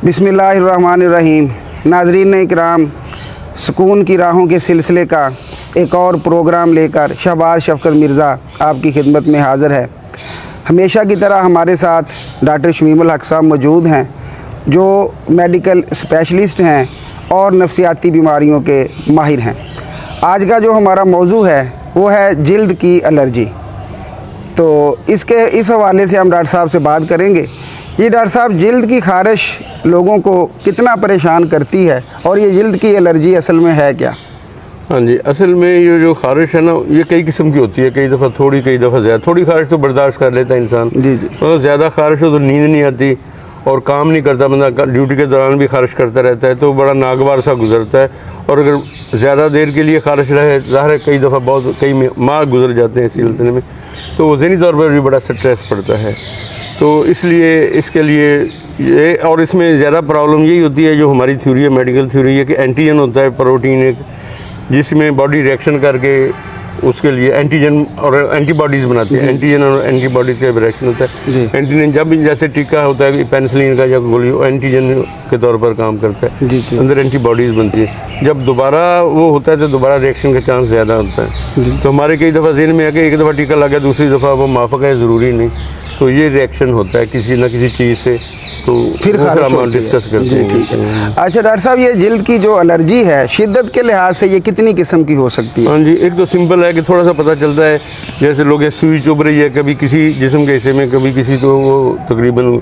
बिस्मिल्लाहिर्रहमानिर्रहीम। नाज़रीन इकराम, सुकून की राहों के सिलसिले का एक और प्रोग्राम लेकर शहबाज शफ़क़त मिर्ज़ा आपकी खिदमत में हाज़िर है। हमेशा की तरह हमारे साथ डॉक्टर शमीमुल हक साहब मौजूद हैं, जो मेडिकल स्पेशलिस्ट हैं और नफ्सियाती बीमारियों के माहिर हैं। आज का जो हमारा मौजू है वो है जिल्द की एलर्जी। तो इस हवाले से हम डॉक्टर साहब से बात करेंगे। ये डॉक्टर साहब, जिल्द की ख़ारिश लोगों को कितना परेशान करती है और ये जिल्द की एलर्जी असल में है क्या? हाँ जी, असल में ये जो ख़ारिश है ना, ये कई किस्म की होती है। कई दफ़ा थोड़ी, कई दफ़ा ज़्यादा। थोड़ी ख़ारिश तो बर्दाश्त कर लेता है इंसान, जी जी। और ज़्यादा ख़ारिश हो तो नींद नहीं आती और काम नहीं करता बंदा, ड्यूटी के दौरान भी ख़ारिश करता रहता है, तो बड़ा नागवार सा गुजरता है। और अगर ज़्यादा देर के लिए ख़ारिश रहे, ज़ाहिर है कई दफ़ा कई माह गुजर जाते हैं इस सिलसिले में, तो वो ज़हनी तौर पर भी बड़ा स्ट्रेस पड़ता है। तो इसलिए इसके लिए ये, और इसमें ज़्यादा प्रॉब्लम यही होती है, जो हमारी थ्योरी है, मेडिकल थ्योरी है, कि एंटीजन होता है प्रोटीन एक, जिसमें बॉडी रिएक्शन करके उसके लिए एंटीजन और एंटीबॉडीज़ बनाती है। एंटीजन और एंटीबॉडीज़ का रिएक्शन होता है। एंटीजन जब भी जैसे टीका होता है पेनिसिलिन का या गोली, एंटीजन के तौर पर काम करता है, अंदर एंटीबॉडीज़ बनती है। जब दोबारा वो होता है तो दोबारा रिएक्शन का चांस ज़्यादा होता है। तो हमारे कई दफ़ा ज़हन में है कि एक दफ़ा टीका लगा, दूसरी दफ़ा वो माफ़क है, ज़रूरी नहीं। तो ये रिएक्शन होता है किसी न किसी चीज़ से, तो फिर हम डिस्कस करते हैं। अच्छा डॉक्टर साहब, ये जिल्द की जो एलर्जी है, शिद्दत के लिहाज से ये कितनी किस्म की हो सकती है? हाँ जी, एक तो सिंपल है कि थोड़ा सा पता चलता है, जैसे लोग सुई चुभ रही है कभी किसी जिस्म के हिस्से में, कभी किसी, तो वो तकरीबन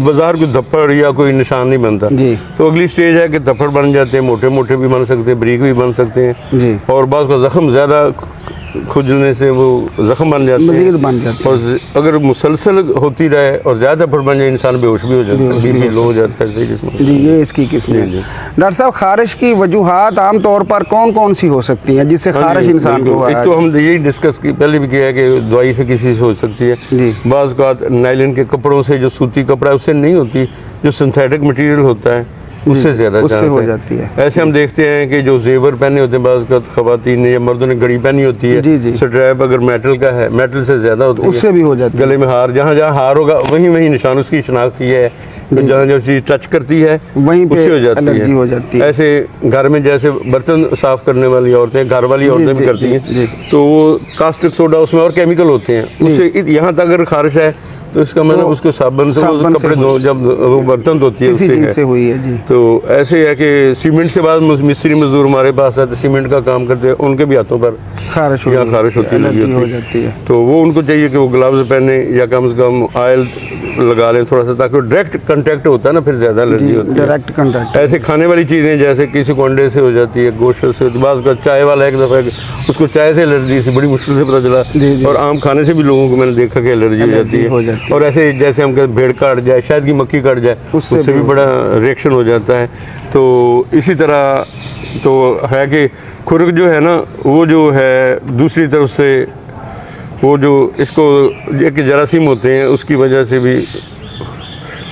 बाजार कोई धप्पड़ या कोई निशान नहीं बनता जी। तो अगली स्टेज है कि धप्पड़ बन जाते हैं, मोटे मोटे भी बन सकते हैं, बारीक भी बन सकते हैं जी। और बाद का ज़ख्म ज़्यादा खुजलने से वो ज़ख्म बन जाते हैं। और अगर मुसलसल होती रहे और ज़्यादा धप्पड़ बन जाए, इंसान बेहोश भी हो जाता है, बीपी लो हो जाता है जी। ये इसकी किस्म है। डॉक्टर साहब, ख़ारिश की वजूहात आम तौर पर कौन कौन सी हो सकती हैं जिससे ख़ारिश इंसान को? एक तो हम यही डिस्कस की पहले भी किया है कि दवाई से किसी से हो सकती है, बाज़ औक़ात नायलन के कपड़ों से, जो सूती कपड़ा है उससे नहीं होती, जो सिंथेटिक मटेरियल होता है उससे ज़्यादा हो जाती है। ऐसे हम देखते हैं कि जो जेवर पहने होते हैं बाज़ ख़वातीन ने या मर्दों ने घड़ी पहनी होती है, स्ट्रैप अगर मेटल का है, मेटल से ज़्यादा होती है, उससे भी हो जाती है। गले में हार, जहाँ जहाँ हार होगा वहीं वहीं निशान उसकी शनाख्ती है, जहाँ जो चीज़ टच करती है वहीं उससे हो जाती है। ऐसे घर में जैसे बर्तन साफ़ करने वाली औरतें, घर वाली औरतें भी करती हैं, तो वो कास्टिक सोडा उसमें और केमिकल होते हैं, उससे यहाँ तक अगर ख़ारिश है तो इसका मतलब उसको साबुन से कपड़े धो, जब वो बर्तन धोती है उससे हुई है जी। तो ऐसे है कि सीमेंट से बाद मिस्त्री मजदूर हमारे पास आते, सीमेंट का काम करते हैं, उनके भी हाथों पर ख़ारिश होती है। तो वो उनको चाहिए कि वो ग्लव्स पहने या कम से कम ऑयल लगा लें थोड़ा सा, ताकि डायरेक्ट कांटेक्ट होता है ना, फिर ज़्यादा एलर्जी होती है। Direct contact. ऐसे खाने वाली चीज़ें जैसे किसी को अंडे से हो जाती है, गोश्त से होती है, बाज़ का चाय वाला एक दफ़ा उसको चाय से एलर्जी से बड़ी मुश्किल से पता चला, और आम खाने से भी लोगों को मैंने देखा कि एलर्जी हो जाती है। और ऐसे जैसे हम कहते भेड़ काट जाए, शायद की मक्खी काट जाए, उससे भी बड़ा रिएक्शन हो जाता है। तो इसी तरह तो है कि खुरक जो है ना, वो जो है दूसरी तरफ से वो जो इसको एक जरासीम होते हैं उसकी वजह से भी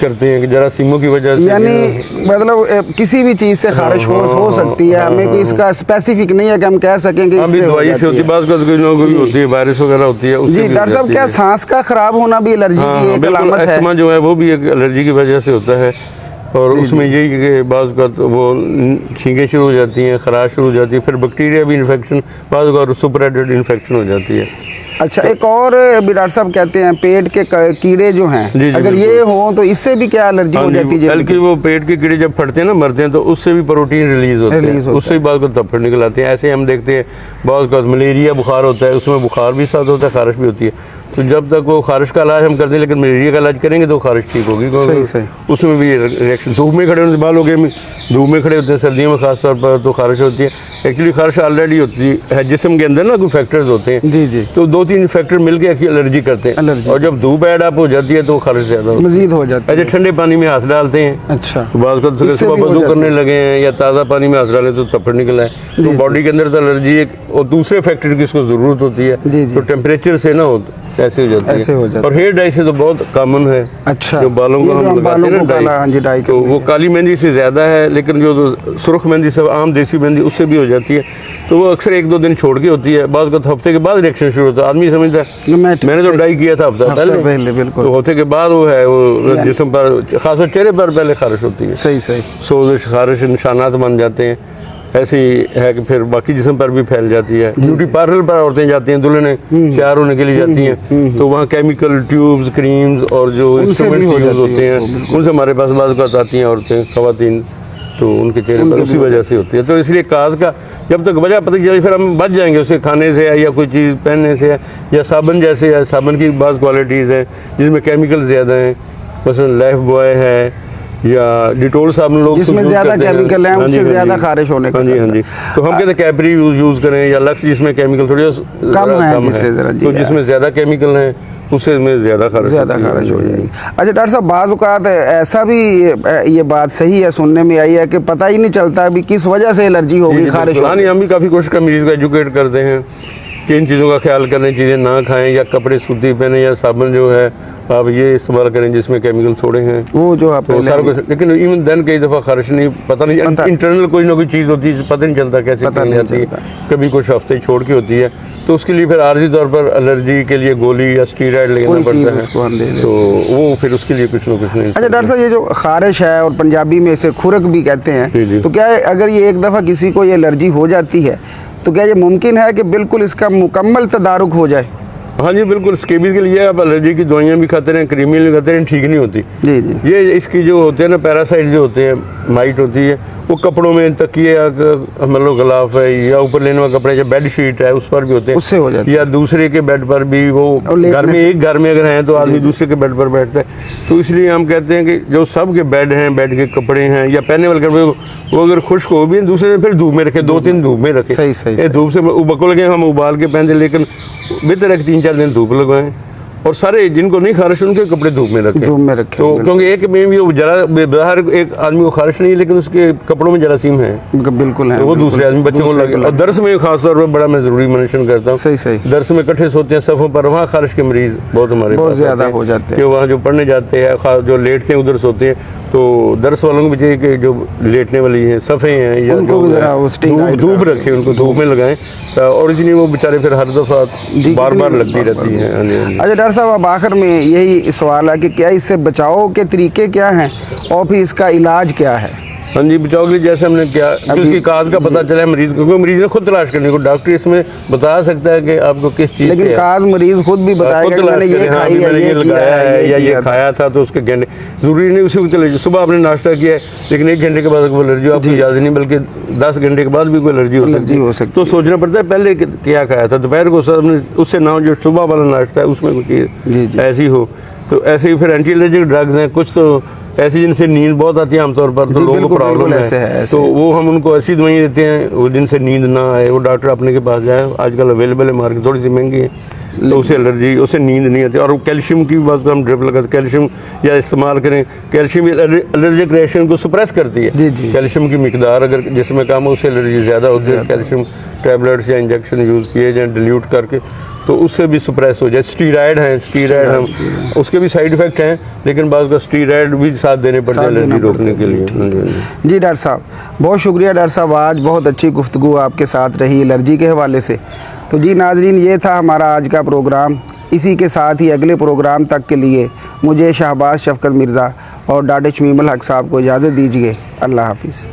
करते हैं, कि जरासीमों की वजह से, यानी मतलब किसी भी चीज़ से ख़ारिश हो सकती है। हमें कोई इसका स्पेसिफिक नहीं है कि हम कह सकें कि इससे दवाई से होती है, बात कोई होती है, वायरस वगैरह होती है जी। डॉक्टर साहब, क्या सांस का ख़राब होना भी एलर्जी की एक अलामत है? अस्थमा जो है वो भी एक एलर्जी की वजह से होता है, और उसमें यही कि बाज़ का वो छींकें शुरू हो जाती हैं, खराश शुरू हो जाती है, फिर बैक्टीरिया भी इन्फेक्शन, बाज़ का सुपर एडेड इन्फेक्शन हो जाती है। अच्छा, एक और भी डॉक्टर साहब कहते हैं पेट के कीड़े जो हैं, अगर ये हो तो इससे भी क्या एलर्जी हो जाती है? बल्कि वो पेट के कीड़े जब फटते हैं ना, मरते हैं, तो उससे भी प्रोटीन रिलीज होते हैं, उससे भी बाज़ को धप्पड़ निकल आते हैं। ऐसे हम देखते हैं बाज़ का मलेरिया बुखार होता है, उसमें बुखार भी साथ होता है, ख़ारिश भी होती है। तो जब तक वो ख़ारिश का इलाज हम करते हैं, लेकिन मलेरिया का इलाज करेंगे तो ख़ारिश ठीक होगी, उसमें भी रिएक्शन। धूप में खड़े होने से बाल हो गए, धूप में खड़े होते हैं सर्दियों में ख़ास तौर पर, तो ख़ारिश होती है। एक्चुअली ख़ारिश ऑलरेडी होती है, जिस्म के अंदर ना कोई फैक्टर्स होते हैं जी, तो 2-3 फैक्टर मिलकर एलर्जी करते हैं, और जब धूप ऐड अप हो जाती है तो ख़ारिश ज़्यादा मज़ीद हो जाती है। ऐसे ठंडे पानी में हाथ डालते हैं, अच्छा, बाज़ का सुबह वज़ू करने लगे हैं या ताज़ा पानी में हाथ डालें तो धप्पड़ निकला है, तो बॉडी के अंदर तो एलर्जी एक और दूसरे फैक्टर की इसको ज़रूरत होती है, तो टेम्परेचर से ना हो ऐसे हो जाती है। और हेयर डाई से तो बहुत कॉमन है। अच्छा, जो बालों को हम लगाते हैं ना डाई, तो वो काली मेहंदी से ज़्यादा है, लेकिन जो सुर्ख मेहंदी सब आम देसी मेहंदी उससे भी हो जाती है। तो वो अक्सर 1-2 दिन छोड़ के होती है, बाद का हफ्ते के बाद रिएक्शन शुरू होता है। आदमी समझता है मैंने तो डाई किया था हफ्ता पहले, तो हफ्ते के बाद वो है वो जिस्म पर, खासकर चेहरे पर पहले खारिश होती है। सही सोजिश, खारिश निशानात बन जाते हैं। ऐसी है कि फिर बाकी जिस्म पर भी फैल जाती है। ब्यूटी पार्लर पर औरतें जाती हैं, दुल्हनें तैयार होने के लिए जाती हैं, तो वहाँ केमिकल ट्यूब्स, क्रीम्स और जो इंस्ट्रूमेंट्स यूज़ होते हैं उनसे हमारे पास बाज़ आती हैं औरतें, ख़वातीन, तो उनके चेहरे पर उसी वजह से होती है। तो इसलिए काज का जब तक वजह पता चली फिर हम बच जाएंगे उससे, खाने से या कोई चीज़ पहनने से या साबुन जैसे है। साबुन की बाज़ क्वालिटीज़ हैं जिसमें केमिकल ज़्यादा हैं, मसलन लाइफ बॉय है या डिटोल साबुन, लोग जिसमें ज़्यादा केमिकल है उससे ज़्यादा खारिश होने का। हाँ जी। तो हम कहते हैं कैपरी यूज़ करें या लक्स जिसमें केमिकल थोड़ी कम है, तो जिसमें ज़्यादा केमिकल हैं उससे में ज़्यादा खारिश हो जाएगी। अच्छा डॉक्टर साहब, बाज़ औक़ात ऐसा भी ये बात सही है, सुनने में आई है कि पता ही नहीं चलता अभी किस वजह से एलर्जी होगी, खारिश होगी। हम भी काफ़ी कोशिश कर मरीज़ को एजुकेट करते हैं कि इन चीज़ों का ख्याल करें, चीज़ें ना खाएं या कपड़े सूती पहने या साबुन जो है आप ये इस्तेमाल करें जिसमें केमिकल थोड़े हैं, वो जो आप तो सारा कुछ। लेकिन इवन देन कई दफ़ा खारिश नहीं पता नहीं, इंटरनल कोई ना कोई चीज़ होती है, पता नहीं चलता कैसे निकल जाती है, कभी कुछ हफ्ते छोड़ के होती है। तो उसके लिए फिर आर्जी तौर पर एलर्जी के लिए गोली या स्टीरॉयड लेना पड़ता है, तो वो फिर उसके लिए कुछ ना कुछ नहीं। अच्छा डॉक्टर साहब, ये जो खारिश है और पंजाबी में इसे खुरक भी कहते हैं, तो क्या है अगर ये एक दफ़ा किसी को ये एलर्जी हो जाती है तो क्या ये मुमकिन है कि बिल्कुल इसका मुकम्मल तदारुक हो जाए? हाँ जी बिल्कुल। स्केबीज़ के लिए आप एलर्जी की दवाइयाँ भी खाते रहें, क्रीमें भी खाते रहें, ठीक नहीं होती। जी। ये इसकी जो होते हैं ना पैरासाइट जो होते हैं, माइट होती है, वो कपड़ों में तकिए मतलब गिलाफ है या ऊपर लेने वाला कपड़े, या बेड शीट है उस पर भी होते हैं, उससे हो जाता है। या दूसरे के बेड पर भी, वो घर में एक घर में अगर हैं तो आदमी दूसरे के बेड पर बैठता है। तो इसलिए हम कहते हैं कि जो सब के बेड हैं, बेड के कपड़े हैं या पहनने वाले कपड़े, वो अगर खुश्क हो भी दूसरे दिन फिर धूप में रखे, 2-3 धूप में रखे। सही। धूप से उबको लगे हम उबाल के पहनते, लेकिन बेहतर है कि 3-4 दिन धूप लगवाएं। और सारे जिनको नहीं खारिश उनके कपड़े धूप में रखें। तो क्योंकि एक में भी वो जरा बाहर एक आदमी को खारिश नहीं है लेकिन उसके कपड़ों में जरासीम है, बिल्कुल है, तो वो दूसरे आदमी बच्चों को लगे। और दर्स में खास तौर पर बड़ा मैं ज़रूरी मेंशन करता हूँ, सही दर्स में इकट्ठे सोते हैं सफ़ों पर, वहाँ खारिश के मरीज़ बहुत हमारे बहुत ज़्यादा हो जाते हैं, कि वहाँ जो पढ़ने जाते हैं जो लेटते हैं उधर सोते हैं। तो दर्स वालों को भी चाहिए कि जो लेटने वाली हैं सफ़े हैं या धूप रखें, उनको धूप में लगाएं, और इसलिए वो बेचारे फिर हर दफ़ा बार लगती रहती है। अच्छा डॉक्टर साहब, अब आखिर में यही सवाल है कि क्या इससे बचाव के तरीके क्या हैं और फिर इसका इलाज क्या है? हाँ जी, बचाव के लिए जैसे हमने क्या उसकी काज का पता चला है मरीज को, मरीज ने खुद तलाश करने को, डॉक्टर इसमें बता सकता है कि आपको किस चीज़, लेकिन काज मरीज खुद भी बताएगा कि मैंने ये खाई है, ये लगाया है या ये खाया था, तो उसके घंटे जरूरी नहीं उसी वक्त चले। सुबह आपने नाश्ता किया है लेकिन 1 घंटे के बाद कोई एलर्जी आपको याद नहीं, बल्कि 10 घंटे के बाद भी कोई एलर्जी हो सकती है। तो सोचना पड़ता है पहले क्या खाया था, दोपहर को उससे ना जो सुबह वाला नाश्ता है उसमें कोई चीज़ ऐसी हो। तो ऐसे ही फिर एंटी एलर्जिक ड्रग्स हैं कुछ, तो ऐसी जिनसे नींद बहुत आती है आमतौर पर, तो लोगों को प्रॉब्लम है, तो वो हम उनको ऐसी दवाइयाँ देते हैं वो जिनसे नींद ना आए, वो डॉक्टर अपने के पास जाए, आजकल अवेलेबल है मार्केट, थोड़ी सी महंगी है, तो उसे एलर्जी, उसे नींद नहीं आती। और कैल्शियम की बात हम ड्रिप लगाते, कैल्शियम या इस्तेमाल करें, कैल्शियम एलर्जिक रिएक्शन को सप्रेस करती है। कैल्शियम की मिकदार अगर जिसमें कम हो उससे एलर्जी ज़्यादा होती है, कैल्शियम टैबलेट्स या इंजेक्शन यूज़ किए जाए डिल्यूट करके, तो उससे भी सप्रेस हो जाए। स्टीरॉयड हम उसके भी साइड इफ़ेक्ट हैं, लेकिन बाद का स्टीरॉयड भी साथ देने पड़ते हैं एलर्जी रोकने के लिए। जी डॉक्टर साहब, बहुत शुक्रिया डॉक्टर साहब, आज बहुत अच्छी गुफ्तगू आपके साथ रही एलर्जी के हवाले से। तो जी नाजरीन, ये था हमारा आज का प्रोग्राम। इसी के साथ ही अगले प्रोग्राम तक के लिए मुझे शहबाज शफकत मिर्ज़ा और डॉक्टर शमीमुल हक साहब को इजाज़त दीजिए। अल्लाह हाफिज़।